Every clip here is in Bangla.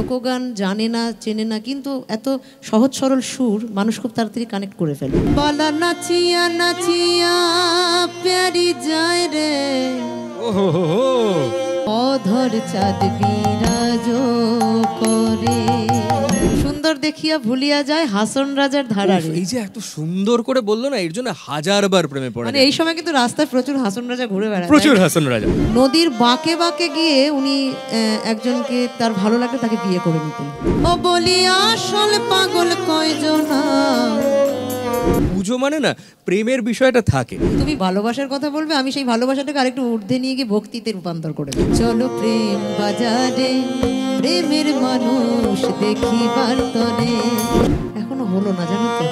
লোকগান জানে না, চেনে না, কিন্তু এত সহজ সরল সুর মানুষ খুব তাড়াতাড়ি কানেক্ট করে ফেলে। বালা নাচিয়া নাচিয়া প্যারি যায় রে, অধর চাঁদ বিরাজ করে, সুন্দর দেখিয়া ভুলিয়া যায় হাসন রাজার ধারারে। এই যে এত সুন্দর করে বললো না, এর জন্য হাজারবার প্রেমে পড়ে। মানে এই সময় কিন্তু রাস্তায় প্রচুর হাসন রাজা ঘুরে বেড়ায়, প্রচুর হাসন রাজা। নদীর বাঁকে বাঁকে গিয়ে উনি একজনকে তার ভালো লাগলে তাকে বিয়ে করে নিতেন। ও বলি আসল পাগল কয়জনা। পুজো মানে না প্রেমের বিষয়টা থাকে। তুমি ভালোবাসার কথা বলবে, আমি সেই ভালোবাসাটাকে আরেকটু ঊর্ধ্বে নিয়ে গিয়ে ভক্তিতে রূপান্তর করে দেব। চলো প্রেম বাজারে, প্রেমের মানুষ দেখিবার তরে। এখনো হলো না, জানো তো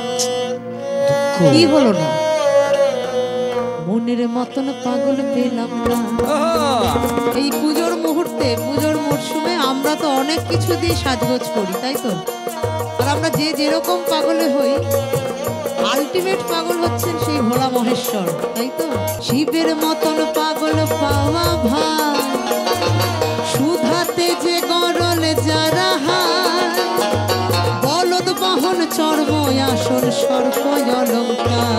কি হলো না? মনের মতন পাগল পেলাম না। এই পুজোর মুহূর্তে, পুজোর মরশুমে আমরা তো অনেক কিছু দিয়ে সাজগোজ করি, তাই তো? আর আমরা যে যেরকম পাগলে হই, আলটিমেট পাগল হচ্ছেন সেই ভোলা মহেশ্বর, তাই তো? শিবের মতন পাগল পাওয়া ভাই, সুধাতে যে গরল যারা হায়, বলদ বাহন চর্ম আসন সর্প অলঙ্কার।